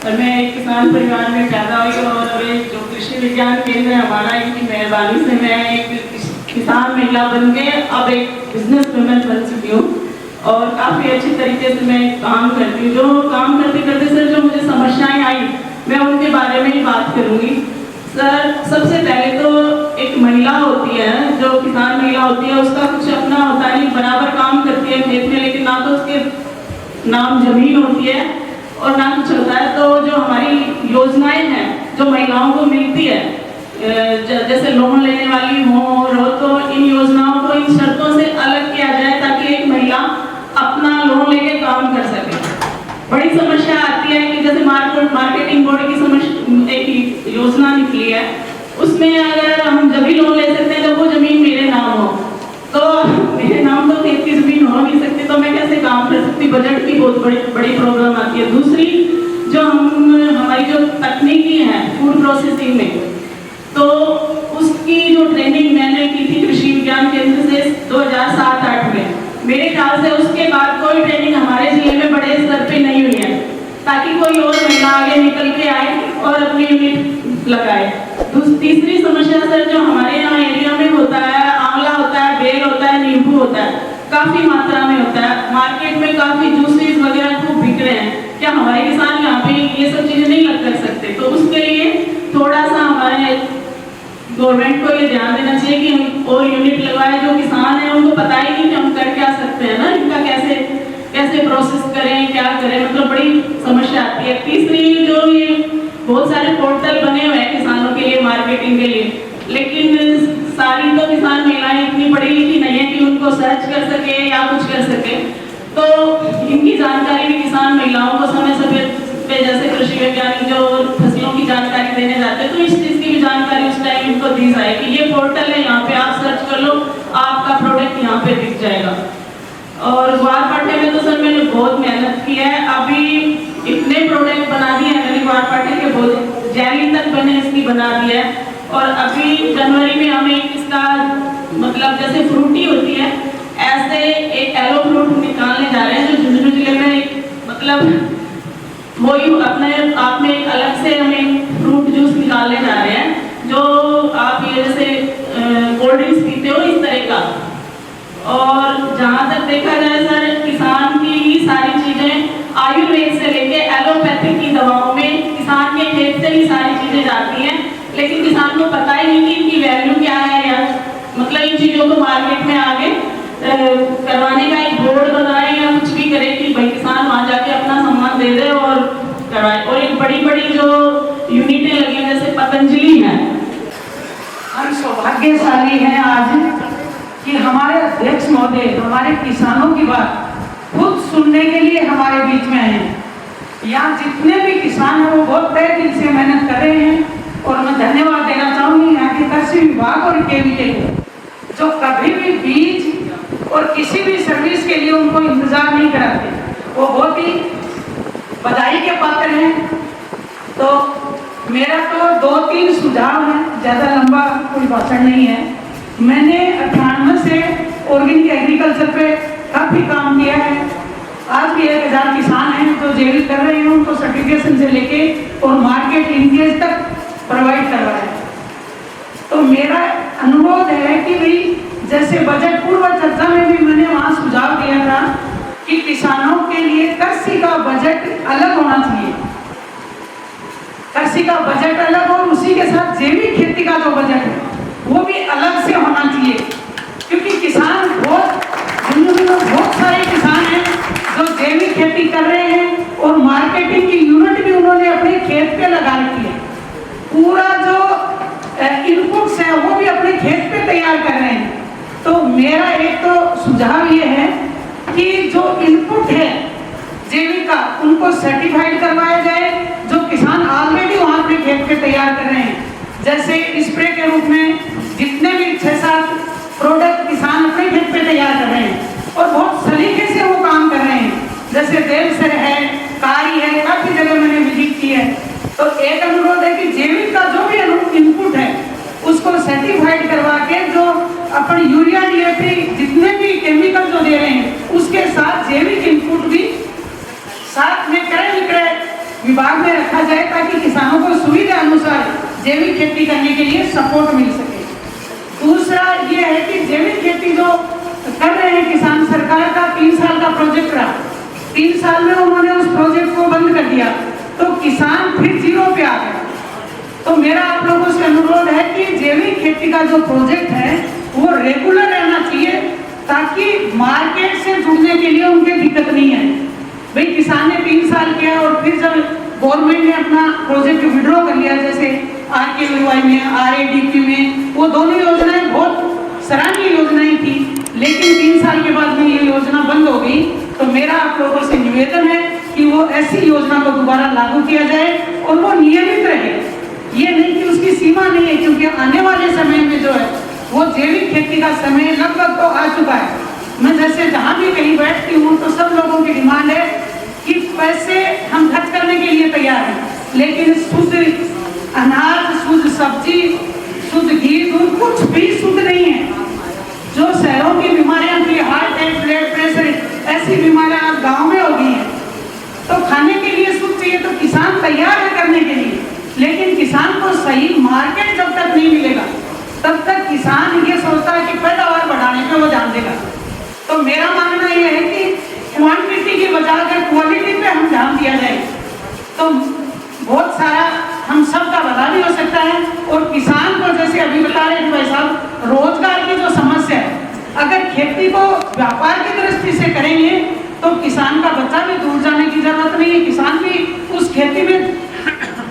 और मैं एक किसान परिवार में पैदा हुई और जो कृषि विज्ञान केंद्र है हमारा, इनकी मेहरबानी से मैं एक किसान महिला बन के अब एक बिजनेस वुमन बन चुकी हूँ और काफ़ी अच्छी तरीके से मैं काम करती हूँ। जो काम करते करते सर जो मुझे समस्याएं आई मैं उनके बारे में ही बात करूँगी। सर सबसे पहले तो एक महिला होती है, जो किसान महिला होती है, उसका कुछ अपना होता नहीं, बराबर काम करती है खेत में, लेकिन ना तो उसके नाम जमीन होती है और ना कुछ होता है। तो जो हमारी योजनाएं हैं जो महिलाओं को मिलती है, जैसे लोन लेने वाली हो तो इन योजनाओं को इन शर्तों से अलग किया जाए ताकि एक महिला अपना लोन लेके काम कर सके। बड़ी समस्या आती है कि जैसे मार्केटिंग बोर्ड की समस्या, एक योजना निकली है, उसमें अगर हम जब भी लोन ले सकते हैं जब वो जमीन मेरे नाम हो, तो मेरे नाम तो खेत की जमीन हो नहीं सकती, तो मैं कैसे काम कर सकती। बजट की बहुत बड़ी प्रॉब्लम आती है। दूसरी जो हमारी जो तकनीकी है फूड प्रोसेसिंग में, तो उसकी जो ट्रेनिंग मैंने की थी कृषि विज्ञान केंद्र से 2007-08 में, मेरे ख्याल से उसके बाद कोई ट्रेनिंग हमारे जिले में बड़े स्तर पे नहीं हुई है ताकि कोई और महिला आगे निकल के आए और अपनी यूनिट लगाए। तीसरी समस्या सर जो हमारे यहाँ एरिया में होता है, आंवला होता है, बेल होता है, नींबू होता है, काफी मात्रा में होता है। मार्केट में काफी जूसेस वगैरह खूब बिक रहे हैं, क्या हमारे किसान यहाँ पे ये सब चीजें नहीं लग कर सकते? तो उसके लिए थोड़ा सा हमारे गवर्नमेंट को ये ध्यान देना चाहिए कि हम और यूनिट लगवाए। जो किसान है उनको पता ही नहीं कि हम कर क्या सकते हैं ना, इनका कैसे प्रोसेस करें, क्या करें, मतलब बड़ी समस्या आती है। तीसरी जो ये बहुत सारे पोर्टल बने हुए हैं किसानों के लिए, मार्केटिंग के लिए, लेकिन सारी तो किसान महिलाएं इतनी पढ़ी लिखी नहीं है कि उनको सर्च कर सके या कुछ कर सके। तो इनकी जानकारी भी किसान महिलाओं को समय पे जैसे कृषि वैज्ञानिक जो फसलों की जानकारी देने जाते हैं, तो इस चीज़ की भी जानकारी उस टाइम इनको दी जाए कि ये पोर्टल है, यहाँ पे आप सर्च कर लो, आपका प्रोडक्ट यहाँ पे दिख जाएगा। और ग्वार पाठे में तो सर मैंने बहुत मेहनत की है, अभी इतने प्रोडक्ट बना दिए हैं मैंने ग्वार पाठे के, बहुत जैली तक मैंने इसकी बना दी है। और अभी जनवरी में हमें इसका मतलब जैसे फ्रूटी होती है ऐसे एक एलो फ्रूट निकालने जा रहे हैं जो झुंझुनू जिले में मतलब वही अपने आप में एक अलग से हमें फ्रूट जूस निकालने जा रहे हैं, जो आप ये जैसे कोल्ड ड्रिंक्स पीते हो इस तरह का। और जहाँ तक देखा जाए सर किसान की ही सारी चीजें आयुर्वेद से लेके एलोपैथिक की दवाओं में किसान के खेत से ही सारी चीजें जाती हैं, लेकिन किसान को पता ही नहीं कि इनकी वैल्यू क्या है, या मतलब इन चीजों को मार्केट में आगे करवाने का एक बोर्ड बनाए या कुछ भी करे कि भाई किसान वहां जाके अपना सामान दे दे और करवाए। और एक बड़ी बड़ी जो यूनिटें लगी हैं जैसे पतंजलि है, हम सौभाग्यशाली हैं आज कि हमारे अध्यक्ष महोदय हमारे किसानों की बात खुद सुनने के लिए हमारे बीच में आए हैं। यहाँ जितने भी किसान हैं वो बहुत तय दिल से मेहनत कर रहे हैं और मैं धन्यवाद देना चाहूँगी यहाँ के कृषि विभाग और केवीके को, जो कभी भी बीज और किसी भी सर्विस के लिए उनको इंतजार नहीं कराते, वो बहुत ही बधाई के पात्र हैं। तो मेरा तो 2-3 सुझाव हैं, ज़्यादा लंबा कोई भाषण नहीं है। मैंने 98 से ऑर्गेनिक एग्रीकल्चर पे काफ़ी काम किया है। आज भी 1000 किसान हैं जो जैविक कर रहे हैं, उनको सर्टिफिकेशन से लेके और मार्केट लिंकेज तक प्रोवाइड करवा रहे हैं। तो मेरा अनुरोध है कि भाई जैसे बजट पूर्व चर्चा में भी मैंने वहाँ सुझाव दिया था कि किसानों के लिए कृषि का बजट अलग होना चाहिए, कृषि का बजट अलग और उसी के साथ जैविक खेती का जो बजट है वो भी अलग से होना चाहिए, क्योंकि किसान बहुत सारे किसान हैं जो जैविक खेती कर रहे हैं और मार्केटिंग की यूनिट भी उन्होंने अपने खेत पे लगा रखी है। पूरा जो इनपुट्स है वो भी अपने खेत पे तैयार कर रहे हैं। तो मेरा एक तो सुझाव ये है कि जो इनपुट है जैविक का उनको सर्टिफाइड करवाया जाए, जो किसान ऑलरेडी वहाँ अपने खेत पे तैयार कर रहे हैं। जैसे स्प्रे के रूप में जितने भी 6-7 प्रोडक्ट किसान अपने खेत पे तैयार कर रहे हैं और बहुत सलीके से वो काम कर रहे हैं, जैसे देवसर है, कारी है, काफ़ी जगह मैंने विजिट की है। तो एक अनुरोध है कि जैविक का जो भी इनपुट है उसको सर्टिफाइड करवा के जो अपन यूरिया DAP जितने भी केमिकल जो दे रहे हैं उसके साथ जैविक इनपुट भी साथ में क्रय विक्रय विभाग में रखा जाए ताकि किसानों को सुविधा अनुसार जैविक खेती करने के लिए सपोर्ट मिल सके। दूसरा ये है कि जैविक खेती जो कर रहे हैं किसान, सरकार का 3 साल का प्रोजेक्ट रहा, 3 साल में उन्होंने उस प्रोजेक्ट को बंद कर दिया तो किसान फिर जीरो पे आ गया। तो मेरा आप लोगों से अनुरोध है कि जैविक खेती का जो प्रोजेक्ट है वो रेगुलर रहना चाहिए ताकि मार्केट से जुड़ने के लिए उनके दिक्कत नहीं है। भाई किसान ने 3 साल किया और फिर जब गवर्नमेंट ने अपना प्रोजेक्ट विड्रॉ कर लिया, जैसे RKVY में, RADP में, वो दोनों योजनाएं बहुत सराहनीय योजनाएं थी, लेकिन 3 साल के बाद में ये योजना बंद हो गई। तो मेरा आप लोगों से निवेदन है कि वो ऐसी योजना को दोबारा लागू किया जाए और वो नियमित रहे। ये नहीं कि उसकी सीमा नहीं है, क्योंकि आने वाले समय में जो है वो जैविक खेती का समय लगभग तो आ चुका है। मैं जैसे जहाँ भी कहीं बैठती हूँ तो सब लोगों की डिमांड है कि पैसे हम खर्च करने के लिए तैयार हैं, लेकिन शुद्ध अनाज, शुद्ध सब्जी, शुद्ध घी, दूध कुछ भी शुद्ध नहीं है। जो शहरों की बीमारियां थी, हार्ट अटैक, ब्लड प्रेशर, ऐसी बीमारियां आज गाँव में हो गई हैं। तो खाने के लिए शुद्ध चाहिए तो किसान तैयार है करने के लिए, लेकिन किसान को सही मार्केट जब तक नहीं मिलेगा तब तक किसान ये सोचता है कि पैदावार बढ़ाने पे वो ध्यान देगा। तो मेरा मानना यह है कि क्वांटिटी की बजाय अगर क्वालिटी पे हम ध्यान दिया जाए तो बहुत सारा हम सब का भला भी हो सकता है। और किसान को जैसे अभी बता रहे थे भाई साहब, रोजगार की जो समस्या है, अगर खेती को व्यापार की दृष्टि से करेंगे तो किसान का बच्चा भी दूर जाने की जरूरत नहीं है, किसान भी उस खेती में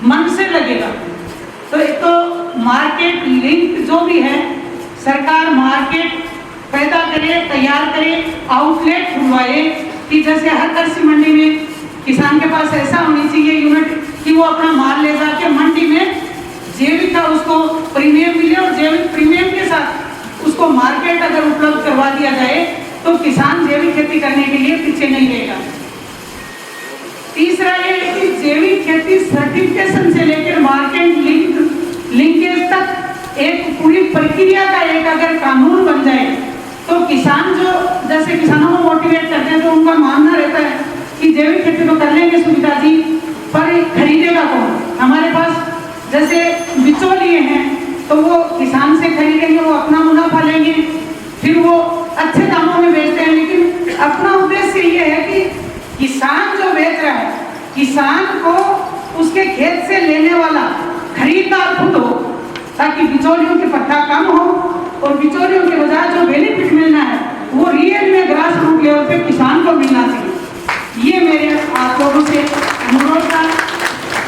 मन से लगेगा। तो एक तो मार्केट लिंक जो भी है, सरकार मार्केट पैदा करे, तैयार करे, आउटलेट खुलवाए कि जैसे हर कृषि मंडी में किसान के पास ऐसा होनी चाहिए यूनिट कि वो अपना माल ले जाके मंडी में जैविक का उसको प्रीमियम मिले और जैविक प्रीमियम के साथ उसको मार्केट अगर उपलब्ध करवा दिया जाए तो किसान जैविक खेती करने के लिए पीछे नहीं रहेगा। तीसरा ये कि जैविक खेती सर्टिफिकेशन से लेकर मार्केट लिंकेज तक एक पूरी प्रक्रिया का एक अगर कानून बन जाए तो किसान जो जैसे किसानों को मोटिवेट करते हैं तो उनका मानना रहता है कि जैविक खेती तो कर लेंगे सुविधा जी, पर खरीदेगा कौन? हमारे पास जैसे बिचौलिए हैं तो वो किसान से खरीदेंगे, वो अपना मुनाफा लेंगे, फिर वो अच्छे दामों में बेचते हैं। लेकिन अपना उद्देश्य ये है कि किसान जो बेच रहा है, किसान को उसके खेत से लेने वाला खरीदार खुद हो, ताकि बिचौलियों की पट्टा कम हो और बिचौलियों के बजाय जो बेनिफिट मिलना है वो रियल में ग्रास रूट लेवल पे किसान को मिलना चाहिए। ये मेरे आप लोगों से अनुरोध था।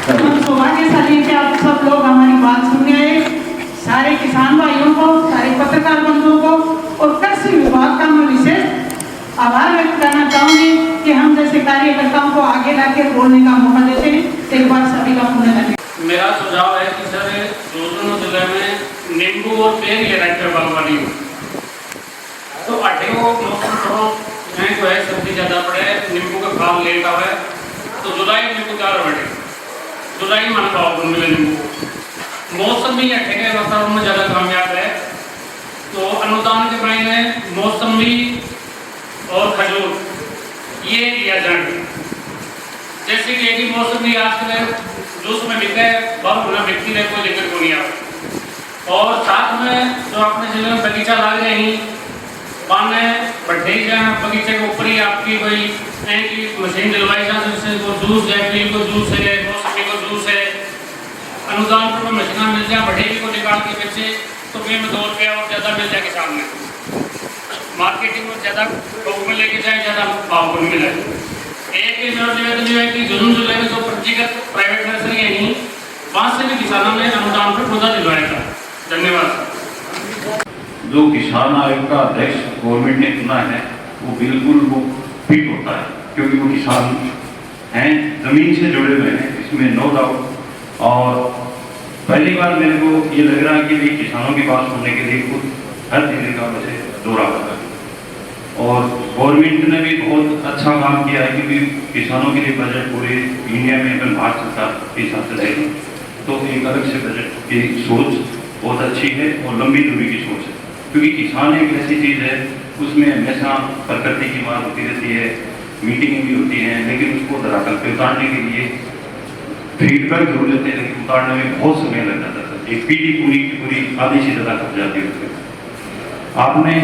हम सौभाग्यशाली हैं कि आप सब लोग हमारी बात सुनने आए। सारे किसान भाइयों को, सारे पत्रकार बंधुओं को और कृषि विभाग का मैं विशेष आभार व्यक्त करना चाहूंगी कि हम जैसे कार्यकर्ताओं को आगे लाकर बोलने का मौका देते हैं। एक बार सभी का पुण्य धन्यवाद। मेरा सुझाव है कि सर दोनों जिले में नींबू और पेड़ ये राइटर बागवानी हो तो अठे को मौसम थोड़ा महंग को है, सर्दी ज़्यादा पड़े, नींबू का काम लेट आवे तो जुलाई नींबू तैयार बैठे, जुलाई मन पाओ मिले नींबू। मौसम भी अठे के वातावरण में ज़्यादा कामयाब है तो अनुदान के मायने मौसमी और खजूर ये लिया जाए। जैसे कि एक ही मौसम भी आजकल जूस में बिके बहुत गुना बिकती है, कोई दिक्कत नहीं आती। और साथ में जो अपने जिले में बगीचा लग रहे हैं, माने बढ़े जाए बगीचे के ऊपर ही आपकी कोई ऐसी मशीन दिलवाई जाए जिससे वो जूस है, पील को जूस है, मौसमी को जूस है, अनुदान पर मशीन मिल जाए, बढ़ेगी को निकाल के बेचे तो वे में 2 रुपया और ज़्यादा मिल जाए किसान में, मार्केटिंग में ज़्यादा लोग में लेके जाए, ज़्यादा भाव पर मिले। एक ही निवेदन है कि जुलूम जिले में जो पंजीकृत प्राइवेट नर्सरी है वहाँ से भी किसानों ने अनुदान पर पौधा दिलवाएगा। धन्यवाद। जो किसान आयोग का अध्यक्ष गवर्नमेंट ने चुना है वो बिल्कुल वो फिट होता है, क्योंकि वो किसान हैं, जमीन से जुड़े हुए हैं, इसमें नो डाउट। और पहली बार मेरे को ये लग रहा है कि भाई किसानों की बात सुनने के लिए खुद हर जिले का मुझे दौरा होगा। और गवर्नमेंट ने भी बहुत अच्छा काम किया है, क्योंकि किसानों के लिए बजट पूरे इंडिया में अगर भारत सरकार के हिसाब से देखें तो एक अलग से बजट की सोच बहुत अच्छी है और लंबी दूरी की सोच है। क्योंकि किसान एक ऐसी चीज़ है उसमें हमेशा प्रकृति की बात होती रहती है, मीटिंग भी होती हैं, लेकिन उसको धरातल पे उतारने के लिए फीडबैक जरूर लेते हैं, लेकिन उतारने में बहुत समय लग जाता था। एक पीढ़ी पूरी की पूरी आधी से ज़्यादा कट जाती है उसमें। आपने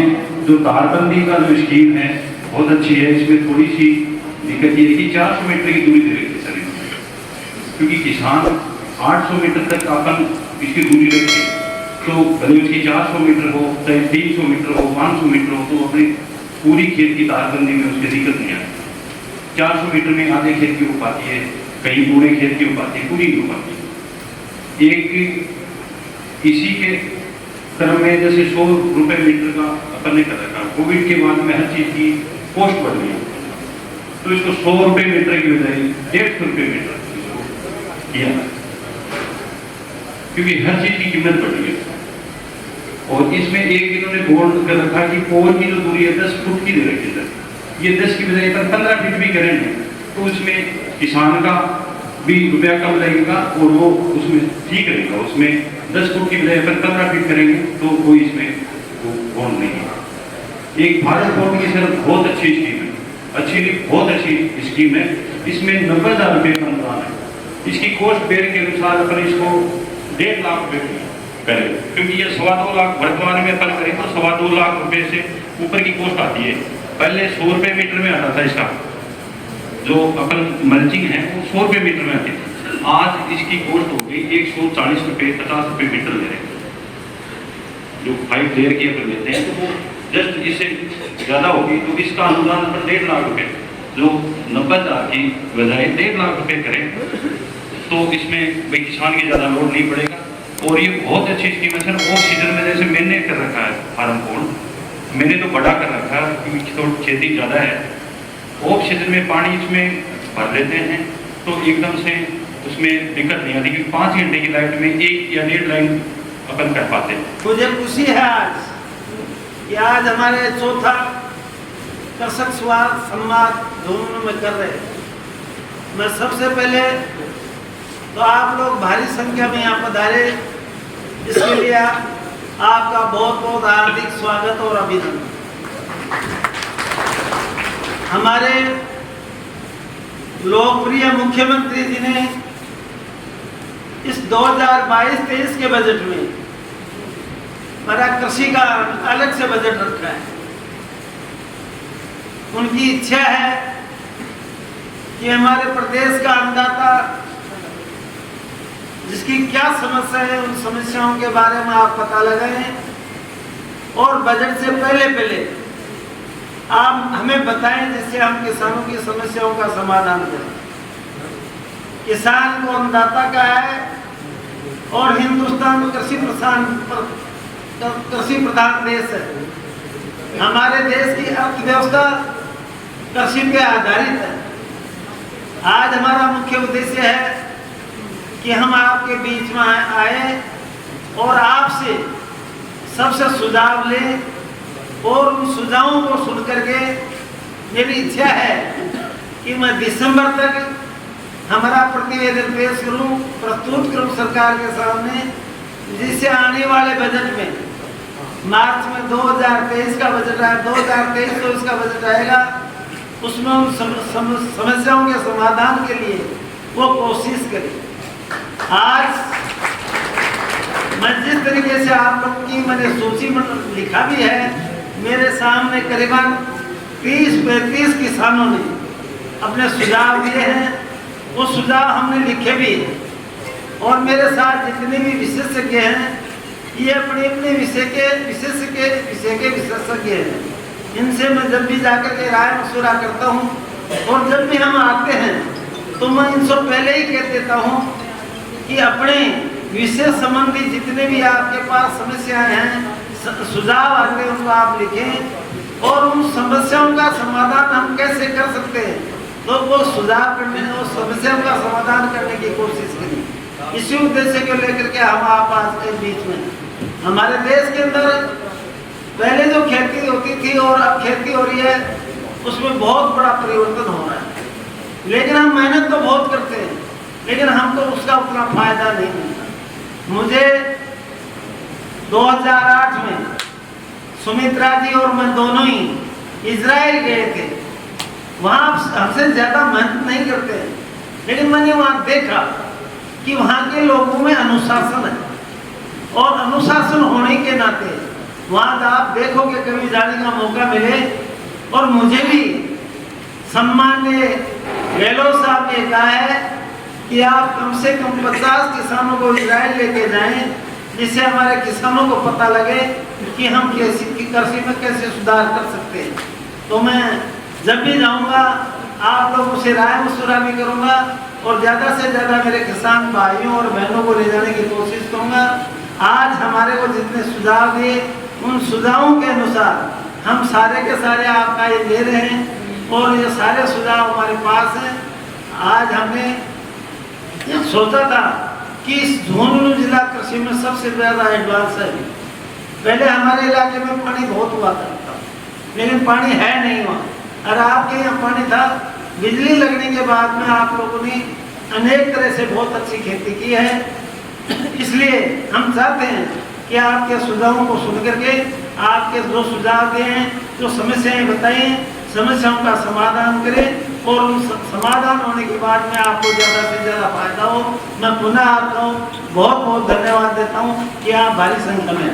जो तारबंदी का जो स्कीम है बहुत अच्छी है। इसमें थोड़ी सी दिक्कत ये है कि 400 मीटर की दूरी दे रखी सर, क्योंकि किसान 800 मीटर तक अपन इसकी दूरी रखे तो भले उसकी 400 मीटर हो, चाहे 300 मीटर हो, 500 मीटर हो, तो अपनी पूरी खेत की तारबंदी में उसकी दिक्कत नहीं आती। 400 मीटर में आधे खेत की हो पाती है, कहीं पूरे खेत की हो पाती है, पूरी नहीं हो पाती है। एक इसी के क्रम में जैसे 100 रुपये मीटर का अपन ने कर रखा, कोविड के बाद में हर चीज़ की कॉस्ट बढ़ गई, तो इसको 100 रुपये मीटर की बजाय 150 रुपये मीटर इसको किया, क्योंकि हर चीज़ की कीमत बढ़ गई। और इसमें एक इन्होंने बोर्ड कर रखा कि पोल की जो दूरी है 10 फुट की दे रखी है। ये 10 की बजाय 15 फीट भी करेंगे तो उसमें किसान का भी रुपया कम लगेगा और वो उसमें ठीक रहेगा। उसमें 10 फुट की बजाय 15 फीट करेंगे तो कोई इसमें वो बॉन्ड नहीं है। एक भारत बॉन्ड की सर बहुत अच्छी स्कीम है, अच्छी नहीं बहुत अच्छी स्कीम है। इसमें 90,000 रुपये का अनुदान है। इसकी कॉस्ट बेर के अनुसार अपन इसको 1.5 लाख रुपये करें, क्योंकि ये 2.25 लाख वर्तमान में अपन करें तो 2.25 लाख रुपये से ऊपर की कॉस्ट आती है। पहले 100 रुपये मीटर में आता था इसका, जो अपन मल्चिंग है वो 100 रुपये मीटर में आती थी। आज इसकी कॉस्ट हो गई 140 रुपये 50 रुपये मीटर ले रहे हैं। जो 5 लेयर की अपन लेते हैं तो वो जस्ट इससे ज़्यादा होगी, तो इसका अनुदान अपन 1.5 लाख रुपये, जो 90,000 की बजाय 1.5 लाख रुपये करें तो इसमें भाई किसान की ज़्यादा लोड नहीं पड़ेगा। और ये बहुत अच्छी स्कीम है सर। ऑफ सीजन में जैसे मैंने कर रखा है फार्म कोड, मैंने तो बड़ा कर रखा है क्योंकि तो खेती ज़्यादा है। ऑफ सीजन में पानी इसमें भर लेते हैं तो एकदम से उसमें दिक्कत नहीं आती, क्योंकि 5 घंटे की लाइट में 1 या 1.5 लाइन अपन कर पाते हैं। मुझे खुशी है आज कि आज हमारे चौथा कृषक संवाद दोनों में कर रहे हैं। मैं सबसे पहले तो आप लोग भारी संख्या में यहाँ पधारे, इसके लिए आपका बहुत बहुत हार्दिक स्वागत और अभिनंदन। हमारे लोकप्रिय मुख्यमंत्री जी ने इस 2022-23 के बजट में हमारा कृषि का अलग से बजट रखा है। उनकी इच्छा है कि हमारे प्रदेश का अन्नदाता जिसकी क्या समस्या है उन समस्याओं के बारे में आप पता लगाएं और बजट से पहले आप हमें बताएं, जिससे हम किसानों की समस्याओं का समाधान करें। किसान को अन्नदाता का है और हिंदुस्तान कृषि प्रधान देश है। हमारे देश की अर्थव्यवस्था कृषि पे आधारित है। आज हमारा मुख्य उद्देश्य है कि हम आपके बीच में आए और आपसे सबसे सुझाव लें और उन सुझावों को सुन करके मेरी इच्छा है कि मैं दिसंबर तक हमारा प्रतिवेदन पेश करूं, प्रस्तुत करूं सरकार के सामने, जिससे आने वाले बजट में मार्च में 2023 का बजट आए, 2023 का बजट आएगा, उसमें उन समस्याओं के समाधान के लिए वो कोशिश करें। आज मैं जिस तरीके से आप लोग की मैंने सूची में लिखा भी है, मेरे सामने करीबन 30-35 किसानों ने अपने सुझाव दिए हैं। वो सुझाव हमने लिखे भी हैं और मेरे साथ जितने भी विशेषज्ञ हैं ये अपने अपने विषय के विशेषज्ञ हैं। इनसे मैं जब भी जाकर के राय मशुरा करता हूँ और जब भी हम आते हैं तो मैं इनसे पहले ही कह देता हूँ कि अपने विषय संबंधी जितने भी आपके पास समस्याएं हैं, सुझाव आते हैं, उनको आप लिखें और उन समस्याओं का समाधान हम कैसे कर सकते हैं तो वो सुझाव करने और समस्याओं का समाधान करने की कोशिश करें। इसी उद्देश्य को लेकर के हम आप आज के बीच में हमारे देश के अंदर पहले जो खेती होती थी और अब खेती हो रही है उसमें बहुत बड़ा परिवर्तन हो रहा है। लेकिन हम मेहनत तो बहुत करते हैं, लेकिन हमको उसका उतना फायदा नहीं मिलता। मुझे 2008 में सुमित्रा जी और मैं दोनों ही इजराइल गए थे। वहाँ हमसे ज़्यादा मेहनत नहीं करते हैं, लेकिन मैंने वहाँ देखा कि वहाँ के लोगों में अनुशासन है, और अनुशासन होने के नाते वहाँ आप देखोगे कभी जाने का मौका मिले, और मुझे भी सम्मान्य गहलोत साहब ने कहा है कि आप कम से कम 50 किसानों को इजराइल लेके जाएं, जिससे हमारे किसानों को पता लगे कि हम कृषि में कैसे सुधार कर सकते हैं। तो मैं जब भी जाऊंगा आप लोगों से राय मशवरा भी करूंगा, और ज़्यादा से ज़्यादा मेरे किसान भाइयों और बहनों को ले जाने की कोशिश करूंगा। आज हमारे को जितने सुझाव दिए, उन सुझावों के अनुसार हम सारे के सारे आपका ये दे रहे हैं, और ये सारे सुझाव हमारे पास हैं। आज हमने सोचा था कि इस झुंझुनू जिला कृषि में सबसे ज़्यादा एडवांस है। पहले हमारे इलाके में पानी बहुत हुआ करता, लेकिन पानी है नहीं वहाँ, और आपके यहाँ पानी था। बिजली लगने के बाद में आप लोगों ने अनेक तरह से बहुत अच्छी खेती की है। इसलिए हम चाहते हैं कि आपके सुझावों को सुन करके आपके जो सुझाव दिए हैं, जो समस्याएं बताई हैं, समस्याओं का समाधान करें, और उन समाधान होने के बाद में आपको ज़्यादा से ज़्यादा फायदा हो। मैं पुनः आपको बहुत बहुत धन्यवाद देता हूँ कि आप भारी संख्या में